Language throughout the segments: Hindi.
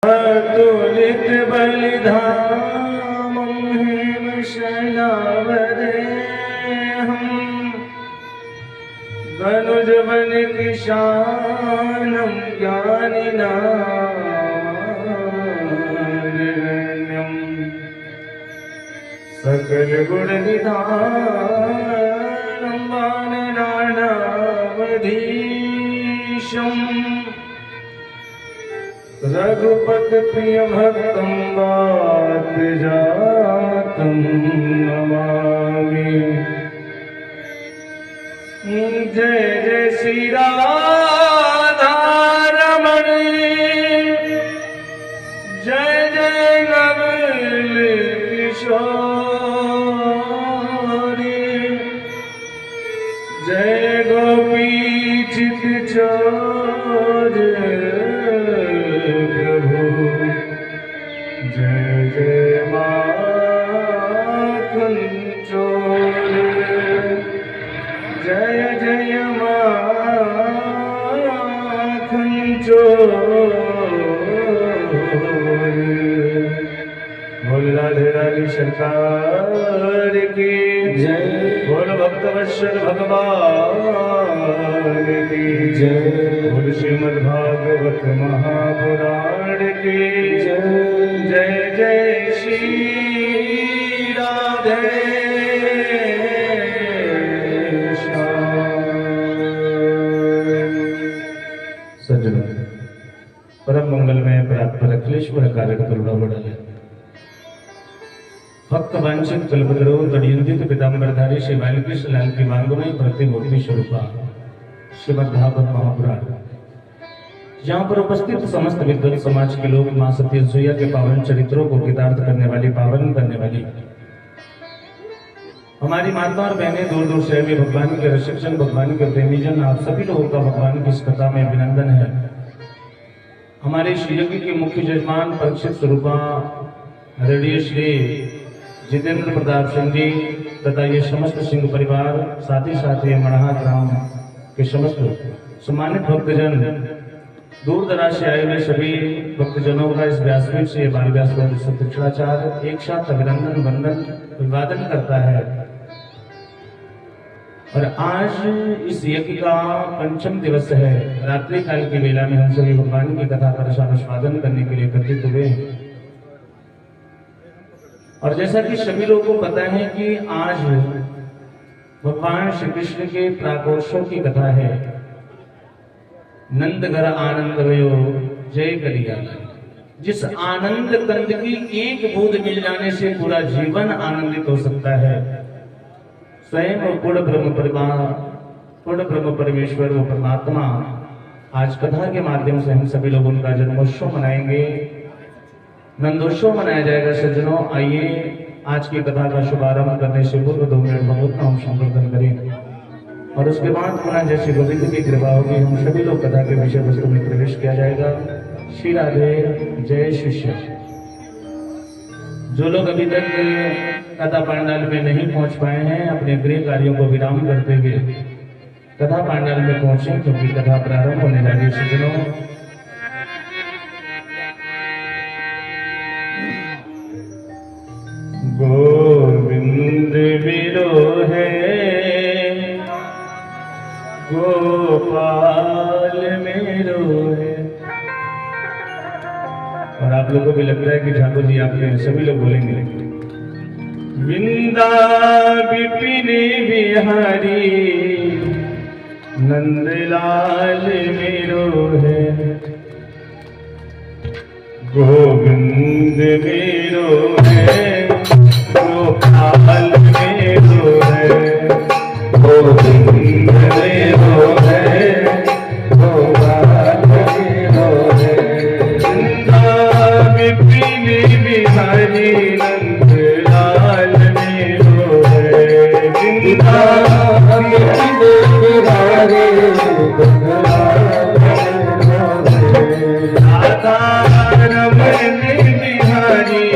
तुलित बलिधामं हेमशलावदेहं धनुजवन किशानं ज्ञानिनामग्रगण्यं सकल गुण निधानं वानराणावधीशम् रघुपत प्रिय भक्तं वातजातं नमामि। जय जय श्री राधा रमण, जय जय नवल किशोरी, जय गोपी चित चोर जय जय माखन चोर, जय जय माखन चोर। बोल राधे राधे सरकार की जय, बोल भक्तवत्सल भगवान की जय, बोल श्रीमद् भागवत महापुराण की जय। जय जय श्री राधे सज्जनों, परम मंगलमय परात्पर अखिलेश्वर कारक करुणा बड़ाले भक्त वांछित कल्पतरो तड़ियंतित पीतांबरधारी श्री बालकृष्ण लाल की वांगमयी प्रतिमूर्ति स्वरूपा श्रीमद् भागवत महापुराण, जहाँ पर उपस्थित समस्त विद्वान समाज के लोग मां सत्य सुइया के पावन चरित्रों को कृतार्थ करने वाली, पावन करने वाली हमारी माता और बहनें दूर दूर से भी भगवान के रक्षकजन, भगवान के प्रेमीजन, आप सभी लोगों का भगवान की इस कथा में अभिनंदन है। हमारे श्री यज्ञ के मुख्य यजमान परीक्षित स्वरूपा आदरणीय श्री जितेंद्र प्रताप सिंह जी तथा ये समस्त सिंह परिवार, साथ ही साथ ये मड़हा ग्राम के समस्त सम्मानित भक्तजन, दूर दराज से आए हुए सभी भक्तजनों का इस व्यासपीठ से बाल व्यासपीठ सत्यक्षराचार्य एक साथ अभिनंदन वंदन अभिवादन करता है। और आज इस यज्ञ का पंचम दिवस है। रात्रि काल की वेला में हम सभी भगवान की कथा का रसास्वादन करने के लिए एकत्रित हुए। और जैसा कि सभी लोगों को पता है कि आज भगवान श्री कृष्ण के प्राकोत्सव की कथा है। नंद घर आनंद भयो जय कलिया, जिस आनंद कंद की एक बूंद मिल जाने से पूरा जीवन आनंदित हो सकता है। स्वयं पूर्ण ब्रह्म परमेश्वर वो परमात्मा आज कथा के माध्यम से हम सभी लोग उनका जन्मोत्सव मनाएंगे, नंदोत्सव मनाया जाएगा। सज्जनों, आइए आज की कथा का शुभारंभ करने से पूर्व 2 मिनट भगवत नाम संकीर्तन करें और उसके बाद पुनः जैसे गोविंद की कृपा होगी हम सभी लोग कथा के विषय वस्तु में प्रवेश किया जाएगा। श्री राधे जय शिष्य। जो लोग अभी तक कथा पांडाल में नहीं पहुंच पाए हैं, अपने गृह कार्यों को विराम करते हुए कथा पांडाल में पहुंचे, क्योंकि कथा प्रारंभ होने जा रही है। सज्जनों, गोविंद विरोहे गोपाल मेरो है। और आप लोगों को भी लगता है कि ठाकुर जी आपके सभी लोग बोलेंगे विंदा विपिन बिहारी नंदलाल मेरो है, गोविंद मेरो है गोपाल मेरो है, गोविंद मेरो है गोपाल मेरो है। वृंदा विपिन बिहारी नंदलाल मेरो है, वृंदा विपिन बिहारी नंदलाल मेरो है। राधा रमन बिहारी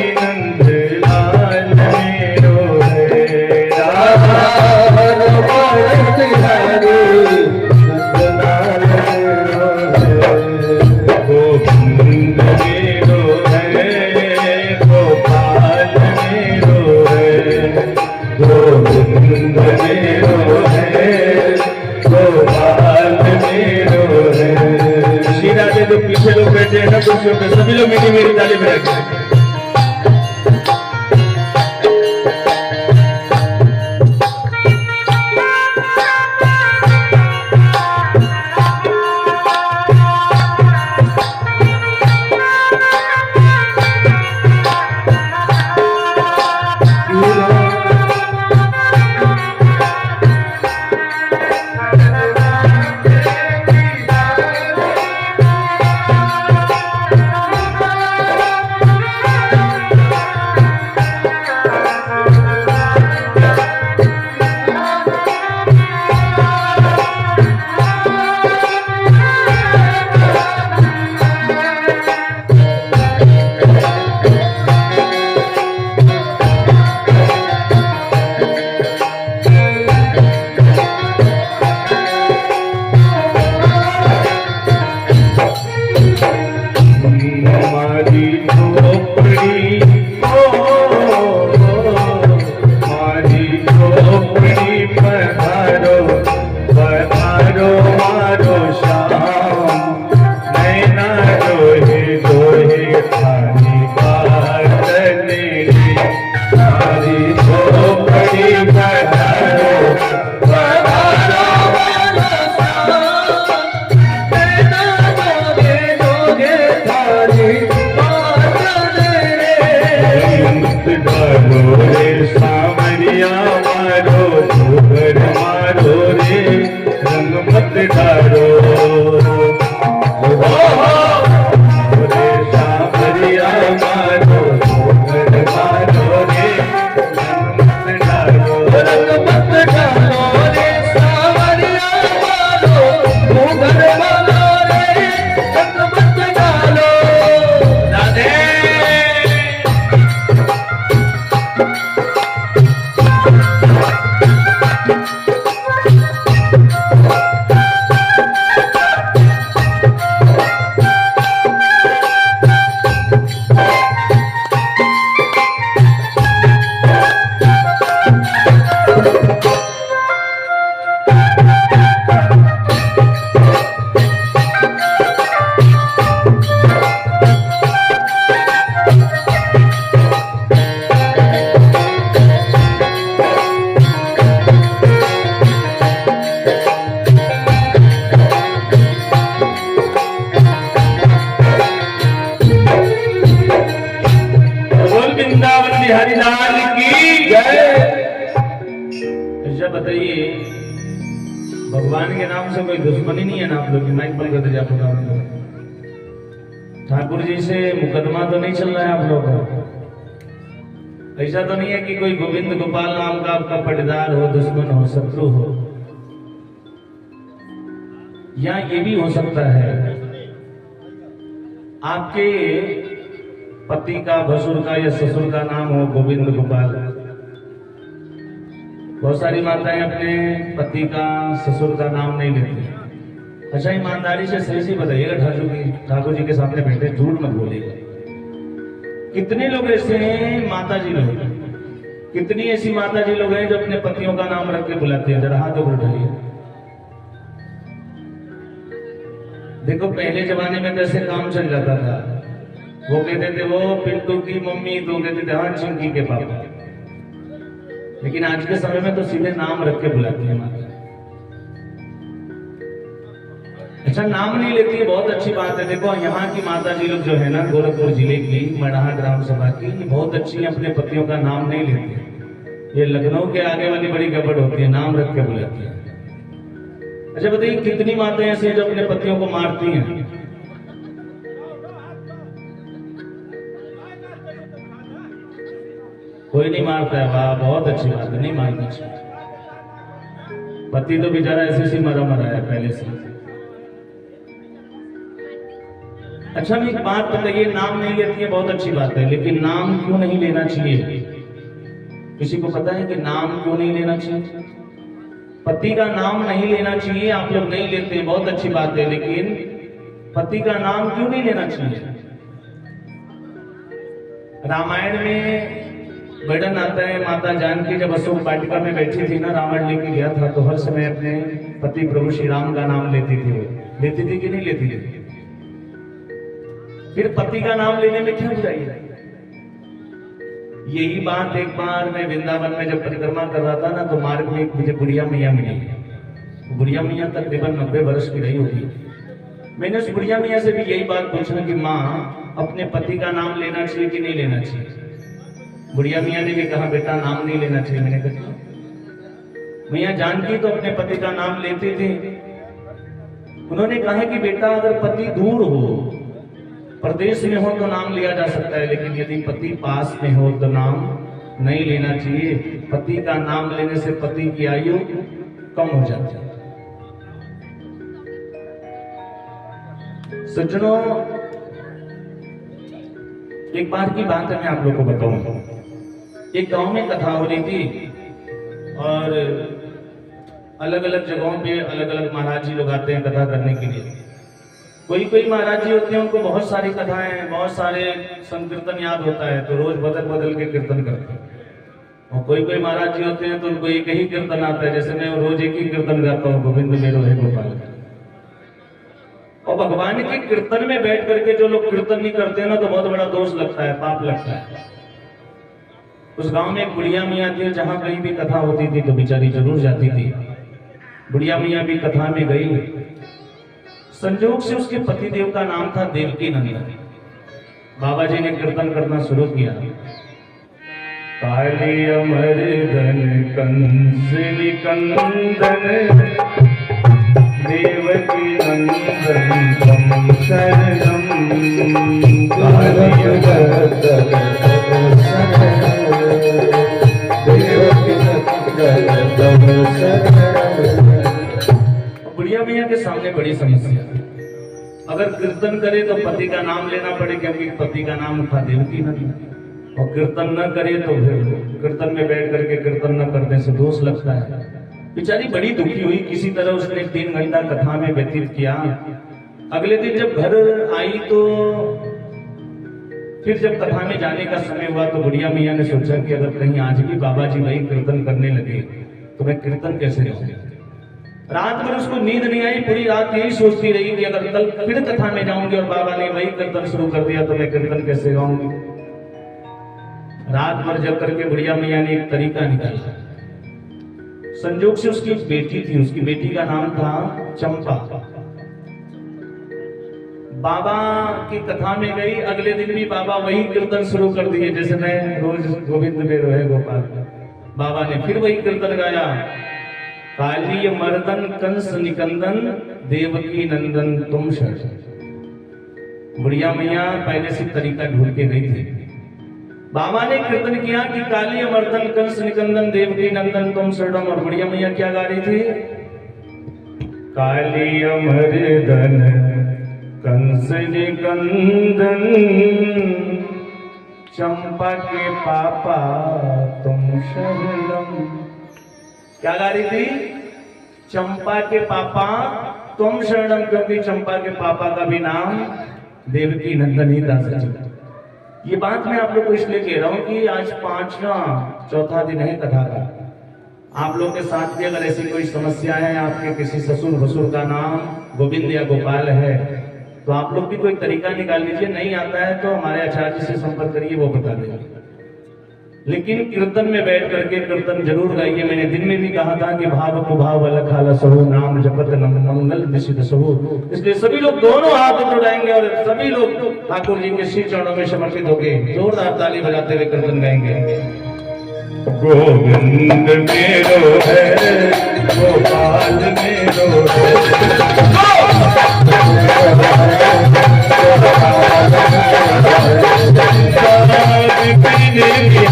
ना कुर्सियों पे, सभी लोग मीठी मीठी ताली बजाएंगे। बताइए, भगवान के नाम से कोई दुश्मनी नहीं है ना आप लोग? माइक बंद कर दीजिए आप लोग। ठाकुर जी से मुकदमा तो नहीं चल रहा है आप लोग का? ऐसा तो नहीं है कि कोई गोविंद गोपाल नाम का आपका पटदार हो, दुश्मन हो, शत्रु हो? या ये भी हो सकता है आपके पति का, भसुर का या ससुर का नाम हो गोविंद गोपाल। बहुत सारी माताएं अपने पति का, ससुर का नाम नहीं लेती। अच्छा, ईमानदारी से सही से बताइएगा, ठाकुर जी के सामने बैठे, झूठ मत बोलिएगा। कितने लोग ऐसे हैं माता जी लोग, कितनी ऐसी माता जी लोग हैं जो अपने पतियों का नाम रख के बुलाते हैं? जरा हाथ ऊपर उठाइए। देखो पहले जमाने में कैसे काम चल जाता था। वो कहते थे वो पिंटू की मम्मी, तो कहते थे हाँ चिंकी के पापा। लेकिन आज के समय में तो सीधे नाम रख के बुलाती है माता। अच्छा, नाम नहीं लेती है, बहुत अच्छी बात है। देखो यहाँ की माता जी लोग जो है ना, गोरखपुर जिले की मड़ाहा ग्राम सभा की, ये बहुत अच्छी है, अपने पतियों का नाम नहीं लेती। ये लखनऊ के आगे वाली बड़ी गड़बड़ होती है, नाम रख के बुलाती है। अच्छा बताइए, कितनी माताएं ऐसी हैं जो अपने पतियों को मारती हैं? कोई नहीं मारता है, वाह बहुत अच्छी बात है, नहीं मारना चाहिए। पति तो बेचारा ऐसे से मरा है पहले से। अच्छा, मैं एक बात बताइए, नाम नहीं लेती है बहुत अच्छी बात है, लेकिन नाम क्यों नहीं लेना चाहिए? किसी को पता है कि नाम क्यों नहीं लेना चाहिए? पति का नाम नहीं लेना चाहिए, आप लोग नहीं लेते हैं, बहुत अच्छी बात है, लेकिन पति का नाम क्यों नहीं लेना चाहिए? रामायण में वर्णन आता है, माता जानकी जब अशोक वाटिका में बैठी थी ना, रावण लेके गया था, तो हर समय अपने पति प्रभु श्री राम का नाम लेती थी। वो लेती थी कि नहीं लेती थी? फिर पति का नाम लेने में क्या बुराई है? यही बात एक बार मैं वृंदावन में जब परिक्रमा कर रहा था ना, तो मार्ग में मुझे बुढ़िया मैया मिली। बुढ़िया मैया तकरीबन 90 वर्ष की रही होगी। मैंने उस बुढ़िया मैया से भी यही बात पूछा कि माँ, अपने पति का नाम लेना चाहिए कि नहीं लेना चाहिए? बुढ़िया मैया ने भी कहा, बेटा नाम नहीं लेना चाहिए। मैंने कहा मैया जानकी तो अपने पति का नाम लेते थे। उन्होंने कहा कि बेटा अगर पति दूर हो, प्रदेश में हो तो नाम लिया जा सकता है, लेकिन यदि पति पास में हो तो नाम नहीं लेना चाहिए। पति का नाम लेने से पति की आयु कम हो जाती है। सज्जनों, एक बार की बात है, मैं आप लोग को बताऊं। एक गांव में कथा हो रही थी और अलग अलग जगहों पे अलग अलग महाराज जी लोग आते हैं कथा करने के लिए। कोई कोई महाराज जी होते हैं, उनको बहुत सारी कथाएं, बहुत सारे संकीर्तन याद होता है, तो रोज बदल बदल के कीर्तन करते हैं। और कोई कोई महाराज जी होते हैं तो उनको एक ही कीर्तन आता है, जैसे मैं रोज एक ही कीर्तन गाता हूँ, गोविंद मेरो है गोपाल। और भगवान के कीर्तन में बैठ करके जो लोग कीर्तन नहीं करते हैं ना, तो बहुत बड़ा दोष लगता है, पाप लगता है। उस गांव में एक बुढ़िया मियाँ थी, जहां कहीं भी कथा होती थी तो बेचारी जरूर जाती थी। बुढ़िया मियाँ भी कथा में गई। संजोग से उसके पतिदेव का नाम था देवकी नंदन। बाबा जी ने कीर्तन करना शुरू किया। काली अमरदन कंस निकंदन देवकी नंदन तम शरणम। काली अमरदन देवकी नंदन तम शरणम। बुढ़िया मैया के सामने बड़ी समस्या। अगर कीर्तन करे तो पति का नाम लेना पड़े, क्योंकि पति का नाम था देवकी नंदन। और कीर्तन न करे तो फिर कीर्तन में बैठ करके कीर्तन न करने से दोष लगता है। बेचारी बड़ी दुखी हुई। किसी तरह उसने 3 घंटा कथा में व्यतीत किया। अगले दिन जब घर आई तो फिर जब कथा में जाने का समय हुआ तो बुढ़िया मैया ने सोचा कि अगर कहीं आज भी बाबा जी वही कीर्तन करने लगे तो मैं कीर्तन कैसे रहूंगी। रात भर उसको नींद नहीं आई। पूरी रात यही सोचती रही कि अगर कल फिर कथा में जाऊंगी और बाबा ने वही कीर्तन शुरू कर दिया तो मैं कीर्तन कैसे गाऊंगी। रात भर जग करके बुढ़िया मैया ने एक तरीका निकाला। संजोग से उसकी एक बेटी थी, उसकी बेटी का नाम था चंपा। बाबा की कथा में गई। अगले दिन भी बाबा वही कीर्तन शुरू कर दिए, जैसे मैं रोज गोविंद मेरो है गोपाल। बाबा ने फिर वही कीर्तन गाया। काली मर्दन कंस निकंदन देवकी नंदन तुम शरण। बुढ़िया मैया पहले से तरीका ढूंढ के गई थी। बाबा ने कीर्तन किया कि काली मर्दन कंस निकंदन देवकी नंदन तुम शरणम। और बुढ़िया मैया क्या गा रही थी? काली मर्दन कंस निकंदन चंपा के पापा तुम शरणम। क्या गा रही थी? चंपा के पापा तुम शरणम, क्योंकि चंपा के पापा का भी नाम देवकी नंदन ही था। सचिव, ये बात मैं आप लोग को इसलिए कह रहा हूं कि आज चौथा दिन है कथा का। आप लोग के साथ भी अगर ऐसी कोई समस्या है, आपके किसी ससुर भसुर का नाम गोविंद या गोपाल है, तो आप लोग भी कोई तरीका निकाल लीजिए। नहीं आता है तो हमारे आचार्य जी से संपर्क करिए, वो बता देंगे। लेकिन कीर्तन में बैठ करके कीर्तन जरूर गाइए। मैंने दिन में भी कहा था कि भाव को भाव अलग खाला सहु नाम जपत मंगल निशित सहु। इसलिए सभी लोग दोनों हाथ उठाएंगे और सभी लोग ठाकुर जी के श्री चरणों में समर्पित होके जोरदार ताली बजाते हुए कीर्तन गाएंगे। गोविंद मेरो है गोपाल मेरो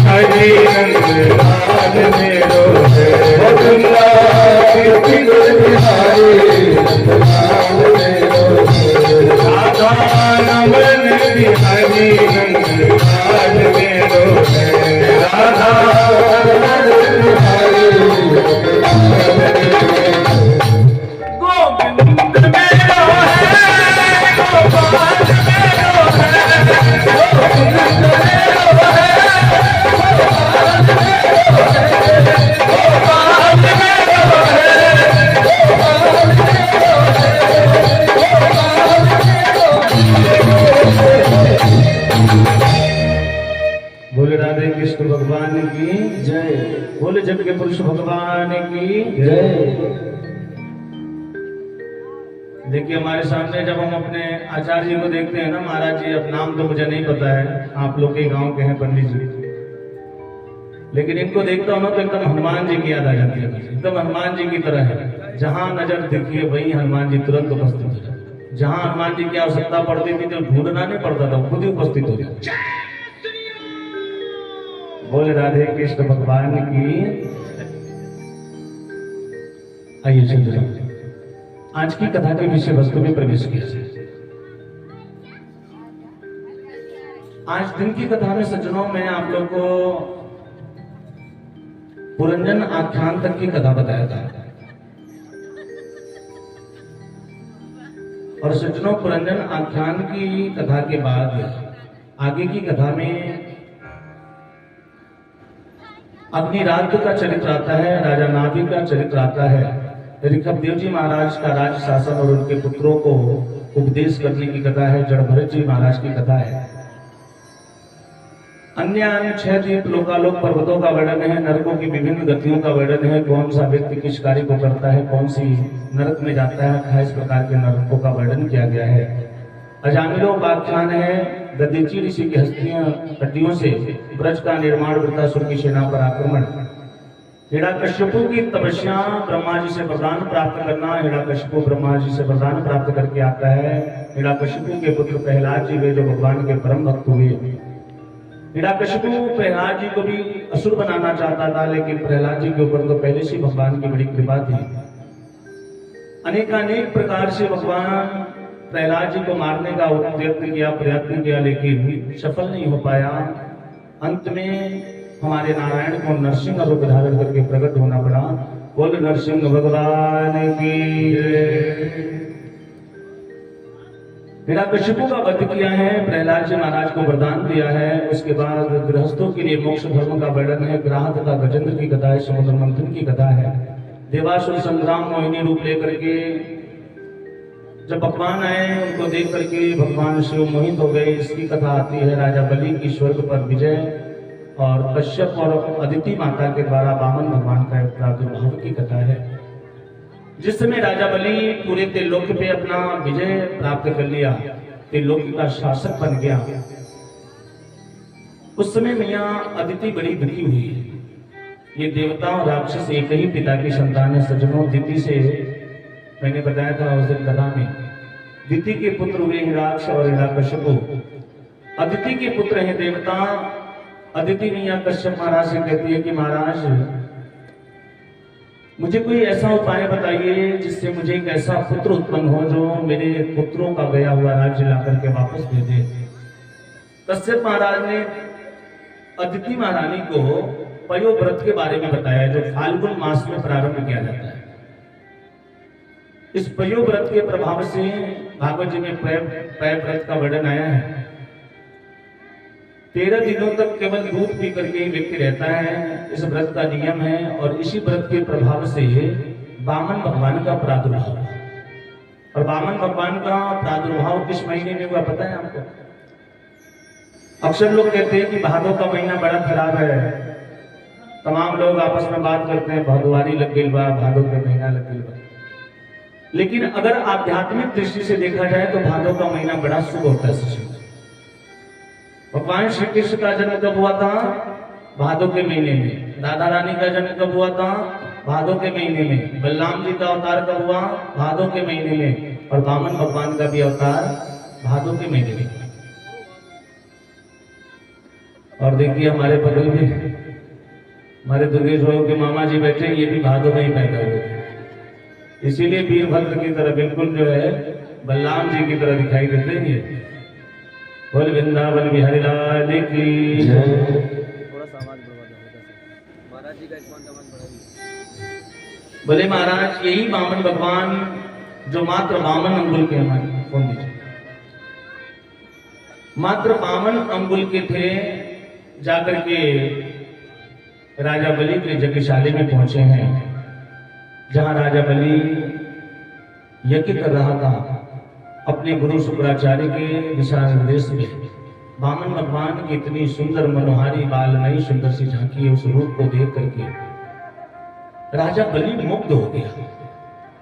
हरे नंद लाल मेरो है राधा नमन बिहारी नंद लाल मेरो है राधा गोविंद मेरो है गोपाल मेरो है गोविंद मेरो है Oh, विष्णु भगवान की जय। बोले जग के पुरुष भगवान की जय। देखिए हमारे सामने जब हम अपने आचार्य जी को देखते हैं ना, महाराज जी, अब नाम तो मुझे नहीं पता है, आप लोग के गांव के हैं पंडित जी, लेकिन इनको देखता हूं ना तो एकदम हनुमान जी की याद आ जाती है, एकदम हनुमान जी की तरह है। जहां नजर देखिए वही हनुमान जी तुरंत उपस्थित हो जाते। जहां हनुमान जी की आवश्यकता पड़ती थी तो ढूंढना नहीं पड़ता था, खुद ही उपस्थित हो जाते। बोले राधे कृष्ण भगवान की। आइए चलिए आज की कथा के विषय वस्तु में प्रवेश किया जाए। आज दिन की कथा में सज्जनों में आप लोग को पुरंजन आख्यान तक की कथा बताया था। और सज्जनों पुरंजन आख्यान की कथा के बाद आगे की कथा में अग्निराज्य का चरित्र आता है, राजा नाभि का चरित्र आता है, ऋषभदेव जी महाराज का राज शासन और उनके पुत्रों को उपदेश करने की कथा है, जड़भरत जी महाराज की कथा है। अन्य 6 द्वीप लोकालोक पर्वतों का वर्णन है, नरकों की विभिन्न गतियों का वर्णन है, कौन सा व्यक्ति किस कार्य को करता है, कौन सी नरक में जाता है, 28 प्रकार के नरकों का वर्णन किया गया है। अजामिलोपाख्यान है, दधीचि ऋषि की हड्डियों से ब्रज का निर्माण, वृत्तासुर की सेना पर आक्रमण, हिरण्यकश्यपु की तपस्या, ब्रह्मा जी से वरदान प्राप्त करना। हिरण्यकश्यपु ब्रह्मा जी से वरदान प्राप्त करके आता है। हिरण्यकश्यपु के पुत्र प्रहलाद जी वे जो भगवान के परम भक्त हुए। हिरण्यकश्यपु प्रहलाद जी को भी असुर बनाना चाहता था, लेकिन प्रहलाद जी के ऊपर तो पहले से भगवान की बड़ी कृपा थी। अनेकानेक प्रकार से भगवान प्रहलाद जी को मारने का प्रयत्न किया, लेकिन सफल नहीं हो पाया। अंत में हमारे नारायण को नरसिंह रूप धारण करके प्रकट होना पड़ा। बोल नरसिंह भगवान की। हिरण्यकश्यपु का वध किया है, प्रहलाद जी महाराज को वरदान दिया है। उसके बाद गृहस्थों के लिए मोक्ष धर्म का वर्णन है, ग्राह तथा गजेंद्र की कथा है, समुद्र मंथन की कथा है, देवासुर संग्राम मोहिनी रूप लेकर के जब भगवान आए उनको देख करके भगवान शिव मोहित हो गए, इसकी कथा आती है। राजा बलि की स्वर्ग पर विजय और कश्यप और अदिति माता के द्वारा वामन भगवान का प्रादुर्भाव की कथा है। जिस समय राजा बलि पूरे त्रिलोक पे अपना विजय प्राप्त कर लिया, त्रिलोक का शासक बन गया, उस समय मैया अदिति बड़ी दुखी हुई है। ये देवता और राक्षस एक ही पिता की संतान है सज्जनों। दिति से मैंने बताया था उस दिन कथा में, दिति के पुत्र हुए हिरण्यक्ष और हिरण्यकश्यपु। अदिति के पुत्र हैं देवता। अदिति मैया कश्यप महाराज से कहती है कि महाराज मुझे कोई ऐसा उपाय बताइए जिससे मुझे एक ऐसा पुत्र उत्पन्न हो जो मेरे पुत्रों का गया हुआ राज्य लाकर के वापस दे दे। कश्यप महाराज ने अदिति महारानी को पयोव्रत के बारे में बताया, जो फाल्गुन मास में प्रारंभ किया जाता है। इस पयोव्रत के प्रभाव से भागवत जी में पयव्रत का वर्णन आया है। 13 दिनों तक केवल दूध पी करके ही व्यक्ति रहता है, इस व्रत का नियम है। और इसी व्रत के प्रभाव से वामन भगवान का प्रादुर्भाव है। और वामन भगवान का प्रादुर्भाव किस महीने में हुआ पता है आपको? अक्सर लोग कहते हैं कि भादों का महीना बड़ा खराब है। तमाम लोग आपस में बात करते हैं भदवारी लग गई बा, भादों का महीना लग गई बा। लेकिन अगर आध्यात्मिक दृष्टि से देखा जाए तो भादों का महीना बड़ा शुभ होता है। भगवान श्री कृष्ण का जन्म कब हुआ था? भादों के महीने में। राधा रानी का जन्म कब हुआ था? भादों के महीने में। बलराम जी का अवतार कब हुआ? भादों के महीने में। और वामन भगवान का भी अवतार भादों के महीने में। और देखिए हमारे बगल में हमारे दुर्गेश भाई के मामा जी बैठे, ये भी भादों में ही पैदा हुए थे। इसीलिए वीरभद्र की तरह बिल्कुल जो है बलराम जी की तरह दिखाई देते हैं। बोल वृंदावन बिहारी लाल की जय। थोड़ा सा आवाज बढ़वा दो महाराज जी का, एक पॉइंट आवाज बढ़ाइए। बोले महाराज यही वामन भगवान जो मात्र वामन अंगुल के, हमारे फोन दीजिए, मात्र वामन अंगुल के थे, जाकर के राजा बलि के यज्ञशाला में पहुंचे हैं, जहां राजा बलि यज्ञ कर रहा था। अपने गुरु शुक्राचार्य के दिशा निर्देश में वामन भगवान की इतनी सुंदर मनोहारी बालमयी सुंदर सी झांकी है, उस रूप को देख करके राजा बलि मुग्ध हो गया।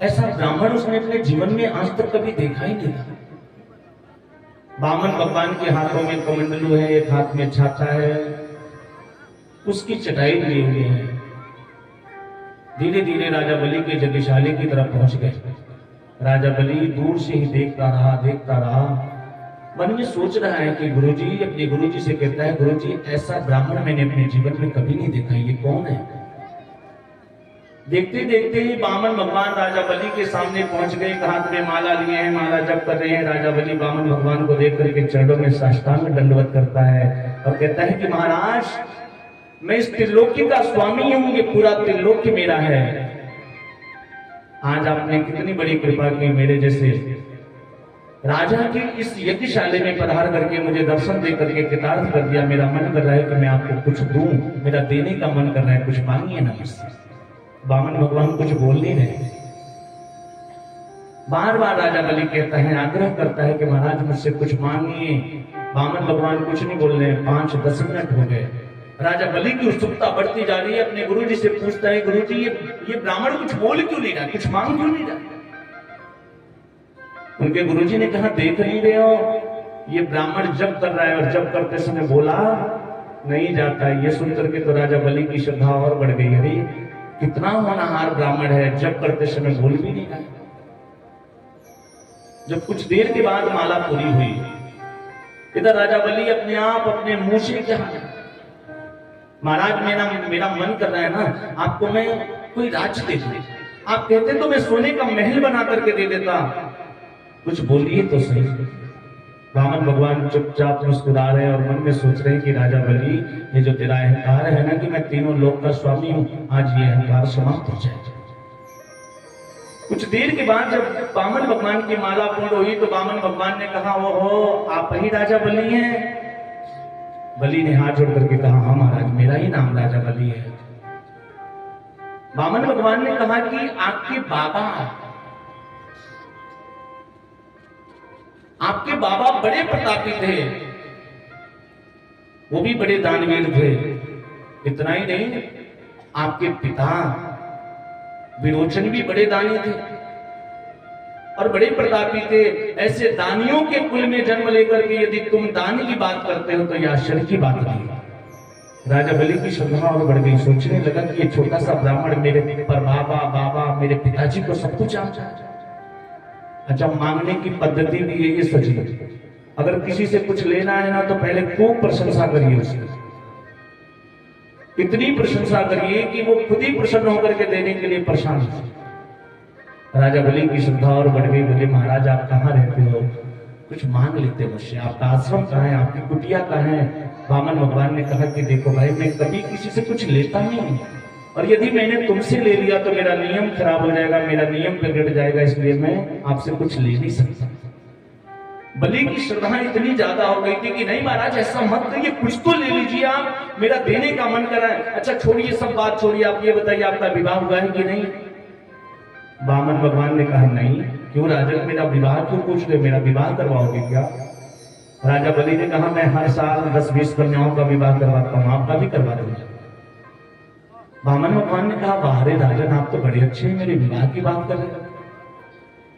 ऐसा ब्राह्मण उसने अपने जीवन में आज तक कभी देखा ही नहीं था। वामन भगवान के हाथों में कमंडलू है, एक हाथ में छाता है, उसकी चटाई लिए हुए है। धीरे धीरे राजा बलि के यज्ञशाला की तरफ पहुंच गए। राजा बलि दूर से ही देखता रहा। मन में सोच रहा है कि गुरुजी, अपने गुरुजी से कहता है, गुरुजी ऐसा ब्राह्मण मैंने अपने जीवन में कभी नहीं देखा, ये कौन है? देखते देखते ही वामन भगवान राजा बलि के सामने पहुंच गए। हाथ में माला लिए हैं, माला जप कर रहे हैं। राजा बलि वामन भगवान को देख करके चरणों में साष्टांग दंडवत करता है और कहता है कि महाराज, मैं इस त्रिलोकी का स्वामी हूं, ये पूरा त्रिलोकी मेरा है। आज आपने कितनी बड़ी कृपा की, मेरे जैसे राजा के इस यज्ञशाला में पधार करके मुझे दर्शन दे करके कृतार्थ कर दिया। मेरा मन कर रहा है कि मैं आपको कुछ दूं, मेरा देने का मन कर रहा है, कुछ मांगिए ना मुझसे। वामन भगवान कुछ बोल नहीं रहे। बार बार राजा बलि कहता है, आग्रह करता है कि महाराज मुझसे कुछ मांगिए। वामन भगवान कुछ नहीं बोल रहे। 5-10 मिनट हो गए। राजा बलि की उत्सुकता बढ़ती जा रही है। अपने गुरुजी से पूछता है, गुरुजी ये ब्राह्मण कुछ बोल क्यों नहीं रहा, कुछ मांग क्यों नहीं रहा? उनके गुरुजी ने कहा, देख नहीं रहे हो, ये ब्राह्मण जप कर रहा है और जप करते समय बोला नहीं जाता है। ये सुनकर के तो राजा बलि की श्रद्धा और बढ़ गई। अरे कितना होनहार ब्राह्मण है, जप करते समय बोल भी नहीं रहा। जब कुछ देर के बाद माला पूरी हुई, इधर राजा बलि अपने आप अपने मुंह से कहा, महाराज मेरा मन कर रहा है ना, आपको मैं कोई राज्य दे दूं। आप कहते तो मैं सोने का महल बना करके दे देता, कुछ बोलिए तो सही। वामन भगवान चुपचाप मुस्कुरा रहे हैं और मन में सोच रहे हैं कि राजा बलि, ये जो तेरा अहंकार है ना कि मैं तीनों लोक का स्वामी हूं, आज ये अहंकार समाप्त हो जाए। कुछ देर के बाद जब वामन भगवान की माला पूर्ण हुई तो वामन भगवान ने कहा, वो हो आप ही राजा बलि हैं? बलि ने हाथ जोड़ करके कहा, हाँ महाराज, मेरा ही नाम राजा बलि है। वामन भगवान ने कहा कि आपके बाबा बड़े प्रतापी थे, वो भी बड़े दानवीर थे। इतना ही नहीं, आपके पिता विरोचन भी बड़े दानी थे और बड़े प्रतापी थे। ऐसे दानियों के कुल में जन्म लेकर के यदि तुम दान की बात करते हो तो यह आश्चर्य की बात नहीं। राजा बलि की श्रद्धा और बढ़ गई। सोचने लगा कि ये छोटा सा ब्राह्मण मेरे पर बाबा मेरे पिताजी को सब कुछ जानता है। अच्छा, मांगने की पद्धति भी ये सच है। अगर किसी से कुछ लेना है ना तो पहले खूब प्रशंसा करिए उसकी, इतनी प्रशंसा करिए कि वो खुद ही प्रसन्न होकर के देने के लिए परेशान हो। राजा बलि की श्रद्धा और बढ़ गई। बोले, महाराज आप कहाँ रहते हो, कुछ मांग लेते मुझसे, आपका आश्रम कहाँ है, आपकी कुटिया कहाँ है? वामन भगवान ने कहा कि देखो भाई, मैं कभी किसी से कुछ लेता नहीं हूँ, और यदि मैंने तुमसे ले लिया तो मेरा नियम खराब हो जाएगा, मेरा नियम बिगड़ जाएगा, इसलिए मैं आपसे कुछ ले नहीं सकता। बलि की श्रद्धा इतनी ज्यादा हो गई थी कि नहीं महाराज ऐसा मत करिए, कुछ तो ले लीजिए, आप मेरा देने का मन कर रहा है। अच्छा छोड़िए, सब बात छोड़िए, आप ये बताइए आपका विवाह हुआ है कि नहीं? वामन भगवान ने कहा, नहीं। क्यों राजन, मेरा विवाह क्यों पूछ रहे, मेरा विवाह करवाओगे क्या? राजा बलि ने कहा, मैं हर साल 10-20 कन्याओं का विवाह करवाता हूं, आपका भी करवा दूंगा। वामन भगवान ने कहा, वाह रे राजन, आप तो बड़े अच्छे हैं, मेरे विवाह की बात कर रहे हैं,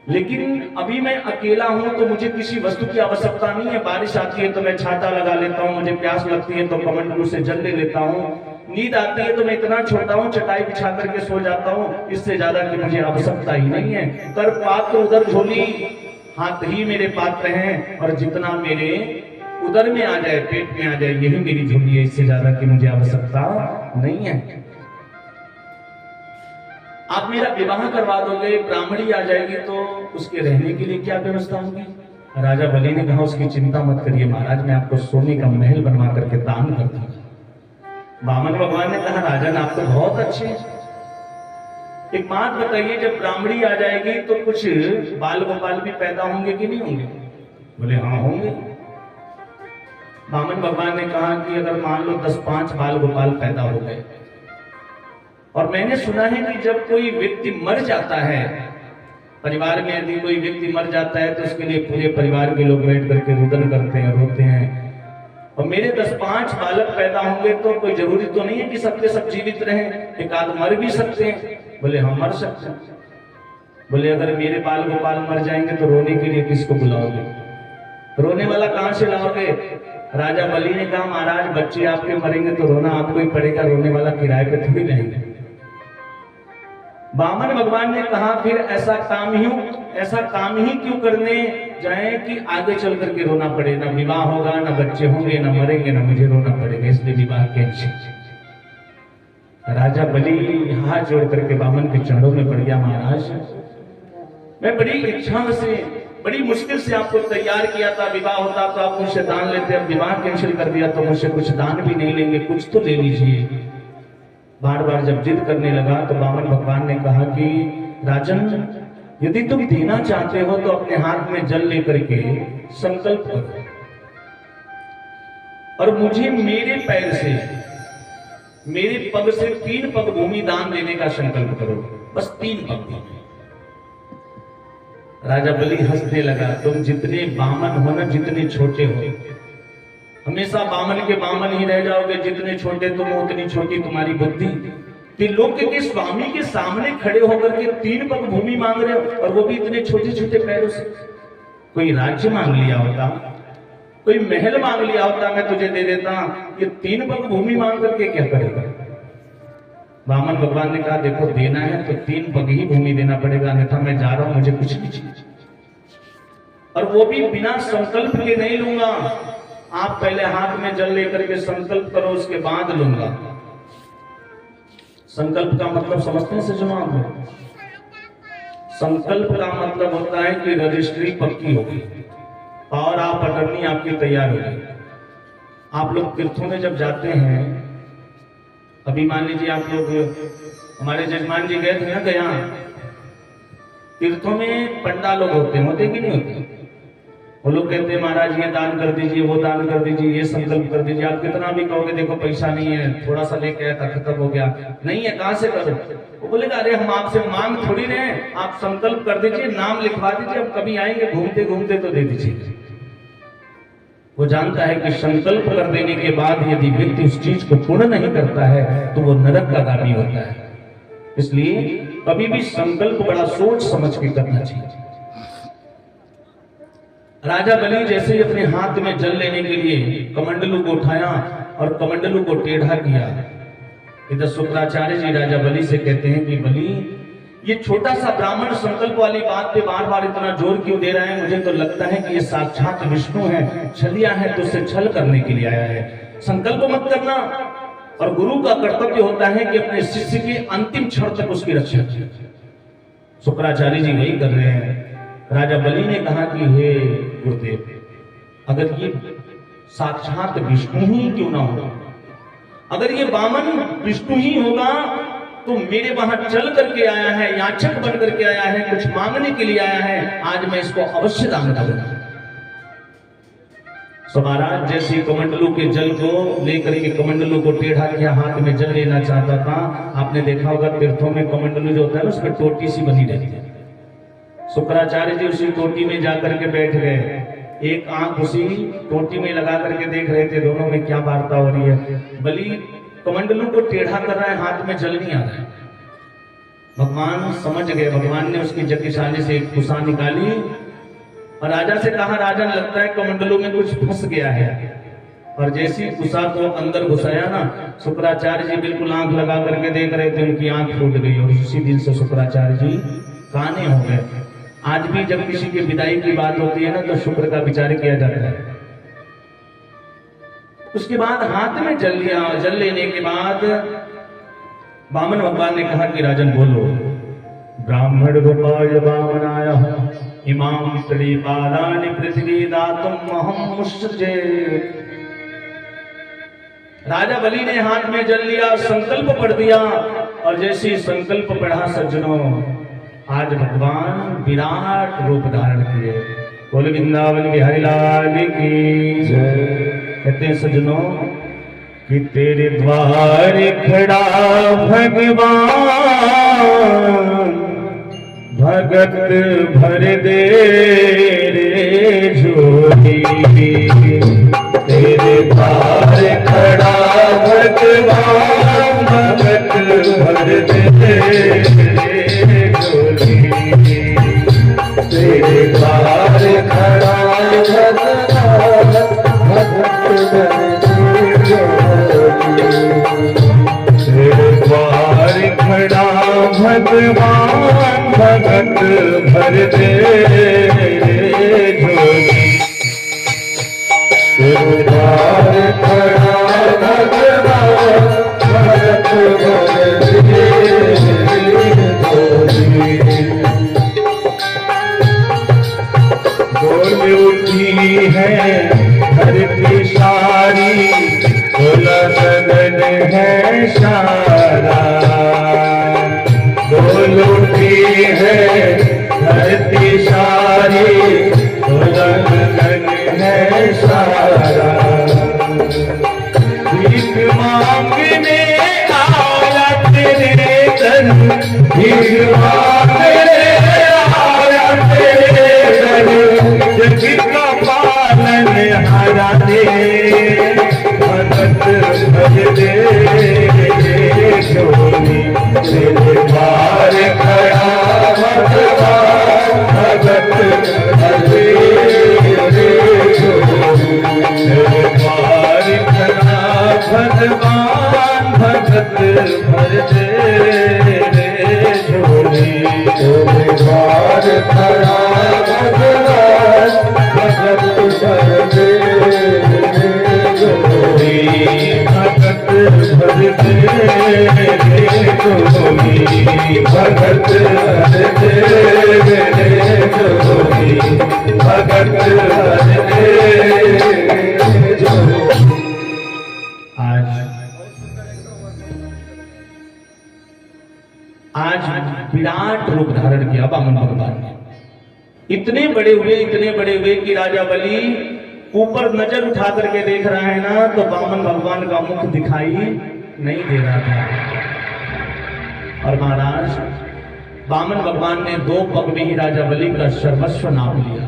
लेकिन अभी मैं अकेला हूं तो मुझे किसी वस्तु की आवश्यकता नहीं है। बारिश आती है तो मैं छाता लगा लेता हूं, मुझे प्यास लगती है तो कमंडलू से जल ले लेता हूं, नींद आती है तो मैं इतना छोटा हूं चटाई बिछा करके सो जाता हूं, इससे ज्यादा की मुझे आवश्यकता ही नहीं है। कर पात्र उधर झोली, हाथ ही मेरे पात्र हैं, और जितना मेरे उधर में आ जाए, पेट में आ जाए, यही मेरी झोली है, इससे ज्यादा की मुझे आवश्यकता नहीं है। आप मेरा विवाह करवा दोगे, ब्राह्मणी आ जाएगी तो उसके रहने के लिए क्या व्यवस्था होगी? राजा बलि ने कहा, उसकी चिंता मत करिए महाराज, मैं आपको सोने का महल बनवा करके दान कर दूंगा। वामन भगवान ने कहा, राजन आप तो बहुत अच्छे हैं, एक बात बताइए, जब ब्राह्मणी आ जाएगी तो कुछ बाल गोपाल भी पैदा होंगे कि नहीं होंगे? बोले, हाँ होंगे। वामन भगवान ने कहा कि अगर मान लो 10-5 बाल गोपाल पैदा हो गए, और मैंने सुना है कि जब कोई व्यक्ति मर जाता है, परिवार में यदि कोई व्यक्ति मर जाता है तो उसके लिए पूरे परिवार के लोग बैठ करके रुदन करते हैं, रोते हैं, और मेरे 10-5 बालक पैदा होंगे तो कोई जरूरी तो नहीं है कि सबके सब जीवित रहें, एक आध मर भी सकते हैं। बोले हम मर सकते हैं। बोले अगर मेरे बाल गोपाल मर जाएंगे तो रोने के लिए किसको बुलाओगे? रोने वाला कहां से लाओगे? राजा बलि ने कहा महाराज बच्चे आपके मरेंगे तो रोना आपको ही पड़ेगा, रोने वाला किराए पे थोड़ी रहेंगे। वामन भगवान ने कहा फिर ऐसा काम ही क्यों करने जाए कि आगे चल करके रोना पड़े, ना विवाह होगा, ना बच्चे होंगे, ना मरेंगे, ना मुझे रोना पड़ेगा, इसलिए विवाह कैंसिल। राजा बलि हाथ जोड़ करके वामन के चरणों में पड़ गया, महाराज मैं बड़ी इच्छा से बड़ी मुश्किल से आपको तैयार किया था, विवाह होता तो आप मुझसे दान लेते, अब विवाह कैंसिल कर दिया तो मुझसे कुछ दान भी नहीं लेंगे, कुछ तो ले लीजिए। बार बार जब जिद करने लगा तो वामन भगवान ने कहा कि राजन यदि तुम देना चाहते हो तो अपने हाथ में जल लेकर के संकल्प करो और मुझे मेरे पैर से, मेरे पग से 3 पग भूमि दान देने का संकल्प करो, बस 3 पग भूमि। राजा बलि हंसने लगा, तुम जितने बामन हो ना, जितने छोटे हो, हमेशा बामन के बामन ही रह जाओगे, जितने छोटे तुम उतनी छोटी तुम्हारी बुद्धि। त्रिलोक के स्वामी के सामने खड़े होकर के 3 पग भूमि मांग रहे हो, और वो भी इतने छोटे छोटे पैरों से। कोई राज्य मांग लिया होता, कोई महल मांग लिया होता, मैं तुझे दे देता, ये 3 पग भूमि मांग करके क्या करेगा? वामन भगवान ने कहा देखो देना है तो 3 पग ही भूमि देना पड़ेगा, अन्यथा मैं जा रहा हूं, मुझे कुछ नहीं चाहिए, और वो भी बिना संकल्प के नहीं लूंगा। आप पहले हाथ में जल लेकर के संकल्प करो, उसके बाद लूंगा। संकल्प का मतलब समझते हैं सज्जनों आप? संकल्प का मतलब होता है कि रजिस्ट्री पक्की होगी और आप अटर्नी आपकी तैयार होगी। आप लोग तीर्थों में जब जाते हैं, अभी मान लीजिए आप लोग, हमारे जजमान जी गए थे ना गया, तीर्थों में पंडा लोग होते कि नहीं होते? वो लोग कहते हैं महाराज ये दान कर दीजिए, वो दान कर दीजिए, ये संकल्प कर दीजिए। आप कितना भी कहोगे देखो पैसा नहीं है, थोड़ा सा लेके आया था खत्म हो गया, नहीं है कहां से करो? वो बोलेगा अरे हम आपसे मांग थोड़ी रहे हैं, आप संकल्प कर दीजिए, नाम लिखवा दीजिए, अब कभी आएंगे घूमते घूमते तो दे दीजिए। वो जानता है कि संकल्प कर देने के बाद यदि व्यक्ति उस चीज को पूर्ण नहीं करता है तो वो नरक का गामी होता है। इसलिए कभी भी संकल्प बड़ा सोच समझ के करना चाहिए। राजा बलि जैसे ही अपने हाथ में जल लेने के लिए कमंडलू को उठाया और कमंडलू को टेढ़ा किया, इधर शुक्राचार्य जी राजा बलि से कहते हैं कि बलि ये छोटा सा ब्राह्मण संकल्प वाली बात पे बार बार इतना जोर क्यों दे रहा है? मुझे तो लगता है कि ये साक्षात विष्णु है, छलिया है तो उसे छल करने के लिए आया है। संकल्प मत करना, और गुरु का कर्तव्य होता है कि अपने शिष्य के अंतिम क्षण तक उसकी रक्षा करे। शुक्राचार्य जी वही कर रहे हैं। राजा बलि ने कहा कि हे गुरुदेव, अगर ये साक्षात विष्णु ही क्यों ना हो, अगर ये वामन विष्णु ही होगा तो मेरे वहां चल करके आया है, याचक बन करके आया है, कुछ मांगने के लिए आया है, आज मैं इसको अवश्य दान करूंगा। तो महाराज जैसे कमंडलू के जल को लेकर के कमंडलू को टेढ़ा किया, हाथ में जल लेना चाहता था। आपने देखा होगा तीर्थों में कमंडलू जो होता है उसमें टोटी सी बनी रहती है। शुक्राचार्य जी उसी टोटी में जाकर के बैठ गए, एक आंख उसी टोटी में लगा करके देख रहे थे दोनों में क्या वार्ता हो रही है। बलि कमंडलू को टेढ़ा कर रहा है, हाथ में जल नहीं आ रहा है। भगवान समझ गए, भगवान ने उसकी जगशाली से एक कुसा निकाली और राजा से कहा राजन लगता है कमंडलू में कुछ फंस गया है। और जैसी कुसा को अंदर घुसाया ना, शुक्राचार्य जी बिल्कुल आंख लगा करके देख रहे थे, उनकी आंख फूट गई और उसी दिन से शुक्राचार्य जी काने हो गए। आज भी जब किसी की विदाई की बात होती है ना तो शुक्र का विचार किया जाता है। उसके बाद हाथ में जल लिया, जल लेने के बाद वामन भगवान ने कहा कि राजन बोलो, ब्राह्मण रूपाय वामनाय इमाम त्रिपादानि पृथ्वी दातुम अहम मुसृजे। राजा बलि ने हाथ में जल लिया, संकल्प पढ़ दिया, और जैसे ही संकल्प पढ़ा सज्जनों, आज भगवान विराट रूप धारण किए। बोल वृंदावन बिहारी लाल की जय। कहते हैं सज्जनों कि तेरे द्वार खड़ा भगवान, भगत भर दे रे झोली। तेरे द्वार खड़ा भगवान भगत भर दे झोली। तेरे द्वार खड़ा भगवान भगत भर दे झोली। तेरे द्वार खड़ा भगवान भगत भर दे झोली। तेरे द्वार खड़ा भगवान भगत भर दे झोली। बोल उठी है धरती सारी, बोला गगन है सारा। बोल उठी है धरती सारी, बोला गगन है सारा। भीख मांगने आया तेरे दर, भीख मांगने आया तेरे दर। जग का पालन हारा दे भगत भर दे झोली। तेरे द्वार खड़ा भगवान भगत भर दे झोली। तेरे द्वार खड़ा भगवान भगत भर दे झोली। तेरे द्वार खड़ा भगवान भगत भर दे झोली। भगत भर दे झोली। भगत भर दे झोली। भगत भर दे झोली। आज विराट रूप धारण किया वामन भगवान ने। इतने बड़े हुए कि राजा बलि ऊपर नजर उठा करके देख रहा है ना, तो वामन भगवान का मुख दिखाई नहीं दे रहा था। और महाराज वामन भगवान ने 2 पग में ही राजा बलि का सर्वस्व नाप लिया।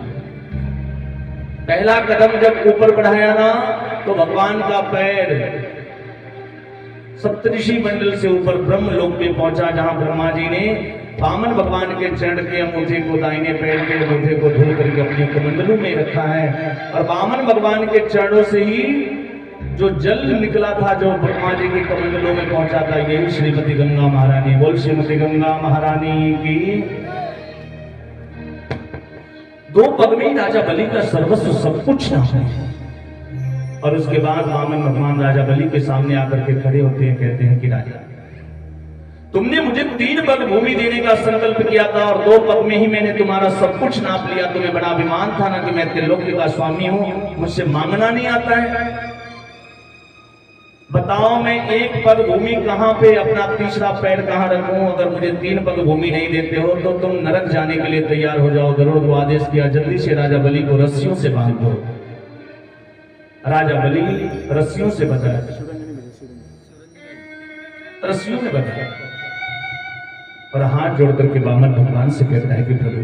पहला कदम जब ऊपर बढ़ाया ना, तो भगवान का पैर सप्तऋषि मंडल से ऊपर ब्रह्म लोक में पहुंचा, जहां ब्रह्मा जी ने वामन भगवान के चरण के अंगूठे को, दाहिने पैर के अंगूठे को धो करके अपने कमंडलों में रखा है। और वामन भगवान के चरणों से ही जो जल निकला था, जो ब्रह्मा जी के कमंडलों में पहुंचा था, यही श्रीमती गंगा महारानी। बोल श्रीमती गंगा महारानी की। 2 पग में राजा बलि का सर्वस्व सब कुछ नाम है। और उसके बाद वामन भगवान राजा बलि के सामने आकर के खड़े होते हैं, कहते हैं कि राजा, तुमने मुझे 3 पग भूमि देने का संकल्प किया था और 2 पग में ही मैंने तुम्हारा सब कुछ नाप लिया। तुम्हें बड़ा अभिमान था ना कि मैं त्रिलोक्य का स्वामी हूं, मुझसे मांगना नहीं आता है। बताओ मैं 1 पग भूमि कहां पे अपना तीसरा पैर कहां रखूं? अगर मुझे 3 पग भूमि नहीं देते हो तो तुम नरक जाने के लिए तैयार हो जाओ। गरुड़ को आदेश किया, जल्दी से राजा बलि को रस्सियों से बांध दो। राजा बलि रस्सियों से बंधा, रस्सियों में बंधा और हाथ जोड़ करके वामन भगवान से कहता है कि प्रभु,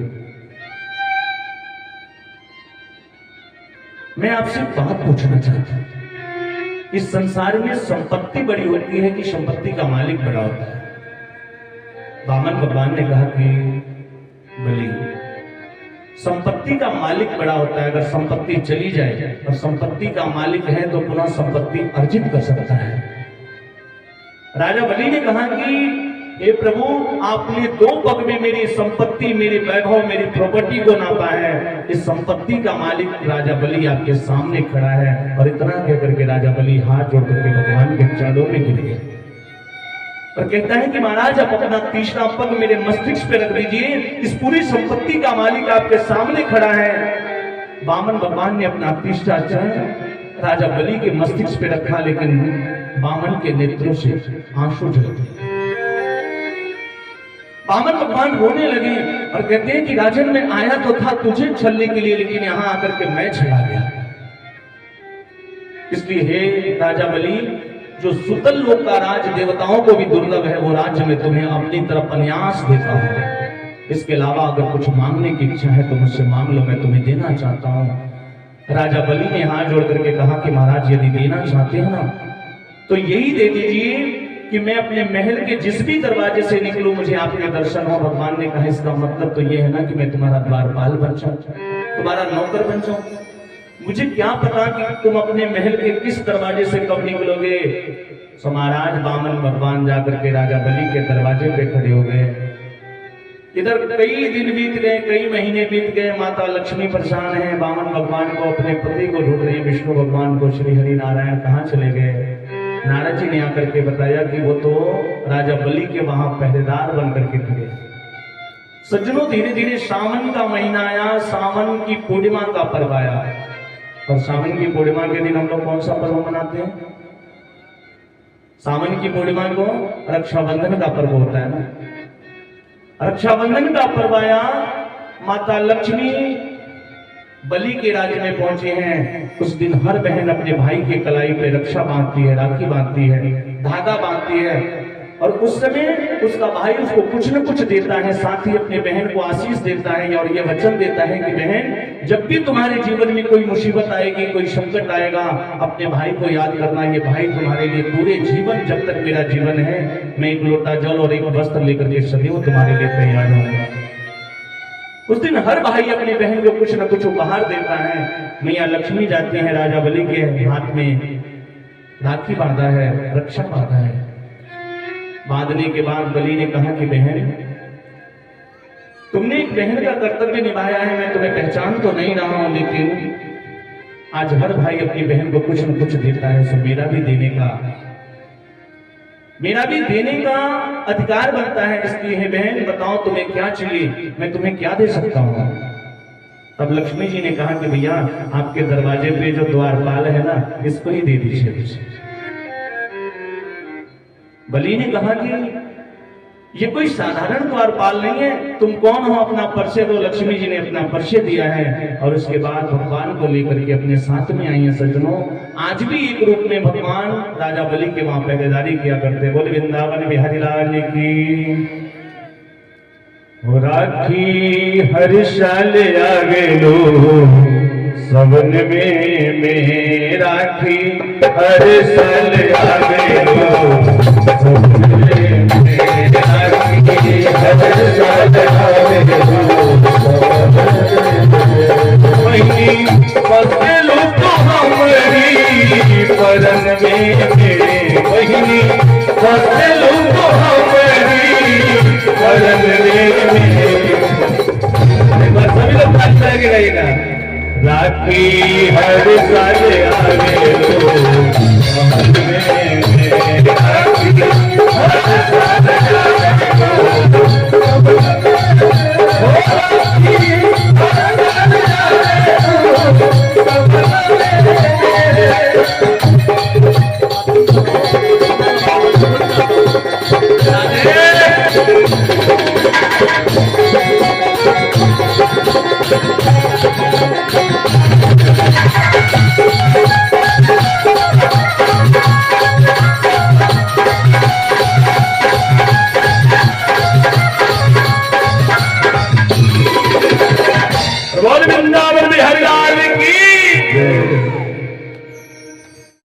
मैं आपसे बात पूछना चाहता हूं। इस संसार में संपत्ति बड़ी होती है कि संपत्ति का मालिक बड़ा होता है? वामन भगवान ने कहा कि बलि, संपत्ति का मालिक बड़ा होता है। अगर संपत्ति चली जाए और संपत्ति का मालिक है तो पुनः संपत्ति अर्जित कर सकता है। राजा बलि ने कहा कि हे प्रभु, आपने 2 पग में मेरी संपत्ति, मेरी वैभव, मेरी प्रॉपर्टी को नापा है। इस संपत्ति का मालिक राजा बलि आपके सामने खड़ा है। और इतना कहकर के राजा बलि हाथ जोड़ करके भगवान के चरणों में गिर गया और कहता है कि महाराज, आप अपना तीसरा पग मेरे मस्तिष्क पे रख दीजिए। इस पूरी संपत्ति का मालिक आपके सामने खड़ा है। वामन भगवान ने अपना तीसरा चरण राजा बलि के मस्तिष्क पे रखा, लेकिन वामन के नेत्रों से आंसू झलके। वामन भगवान रोने लगे और कहते हैं कि राजन, मैं आया तो था तुझे छलने के लिए, लेकिन यहां आकर के मैं छला गया। इसलिए हे राजा बलि, जो सुतल लोक का राज देवताओं को भी दुर्लभ है, वो राज्य में तुम्हें अपनी तरफ अन्यास देता हूं। इसके अलावा अगर कुछ मांगने की इच्छा है तो मुझसे मांग लो, मैं तुम्हें देना चाहता हूं। राजा बलि ने हाथ जोड़ करके कहा कि महाराज यदि देना चाहते हैं ना तो यही दे दीजिए कि मैं अपने महल के जिस भी दरवाजे से निकलूं मुझे आपके दर्शन हो। भगवान ने कहा इसका मतलब तो ये है ना कि मैं तुम्हारा द्वारपाल बन जाऊं, तुम्हारा नौकर बन जाऊं। मुझे क्या पता कि तुम अपने महल के किस दरवाजे से कब निकलोगे। सो महाराज वामन भगवान जाकर के राजा बलि के दरवाजे पे खड़े हो गए। इधर कई दिन बीत गए, कई महीने बीत गए। माता लक्ष्मी परेशान है, वामन भगवान को अपने पति को ढूंढ रही है, विष्णु भगवान को। श्री हरि नारायण कहाँ चले गए। नारद जी ने आकर के बताया कि वो तो राजा बलि के वहां पहरेदार बन करके खड़े। सज्जनों धीरे धीरे सावन का महीना आया, सावन की पूर्णिमा का पर्व आया। और सावन की पूर्णिमा के दिन हम लोग कौन सा पर्व मनाते हैं? सावन की पूर्णिमा को रक्षाबंधन का पर्व होता है ना। रक्षाबंधन का पर्व आया, माता लक्ष्मी बलि के राज्य में पहुंचे हैं। उस दिन हर बहन अपने भाई के कलाई पे रक्षा बांधती है, राखी बांधती है, धागा बांधती है। और उस समय उसका भाई उसको कुछ न कुछ देता है, साथ ही अपने बहन को आशीष देता है और यह वचन देता है कि बहन जब भी तुम्हारे जीवन में कोई मुसीबत आएगी, कोई संकट आएगा, अपने भाई को याद करना। ये भाई तुम्हारे लिए पूरे जीवन, जब तक मेरा जीवन है, मैं एक लोटा जल और एक वस्त्र लेकर के सदैव तुम्हारे लिए तैयार रहूंगा। उस दिन हर भाई अपनी बहन को कुछ न कुछ उपहार देता है। मैया लक्ष्मी जाती है, राजा बलि के हाथ में राखी बांधा है, रक्षा बांधा है। बांधने के बाद बलि ने कहा कि बहन तुमने एक बहन का कर्तव्य निभाया है, मैं तुम्हें पहचान तो नहीं रहा हूं, लेकिन आज हर भाई अपनी बहन को कुछ न कुछ देता है। सो मेरा भी देने का अधिकार बनता है। इसलिए है बहन बताओ तुम्हें क्या चाहिए, मैं तुम्हें क्या दे सकता हूं। तब लक्ष्मी जी ने कहा कि भैया आपके दरवाजे पे जो द्वारपाल है ना, इसको ही दे दीजिए। बलि ने कहा कि ये कोई साधारण द्वारपाल नहीं है, तुम कौन हो, अपना परिचय दो। लक्ष्मी जी ने अपना परिचय दिया है और उसके बाद भगवान को लेकर के अपने साथ में आई है। सज्जनों आज भी एक रूप में भगवान राजा बलि के वहां पहरेदारी किया करते। बोले वृंदावन बिहारी लाल की। राखी हर साल आगे लो सबन में राखी हर साल आगे लो सबन में राखी हर साल आगे लो वही फसलो तो हमारी परन में वही फसलो तो हमारी परन में। सभी लोग बात करके रहेगा। राखी हर साल आगे लो राखी हर साल आगे लो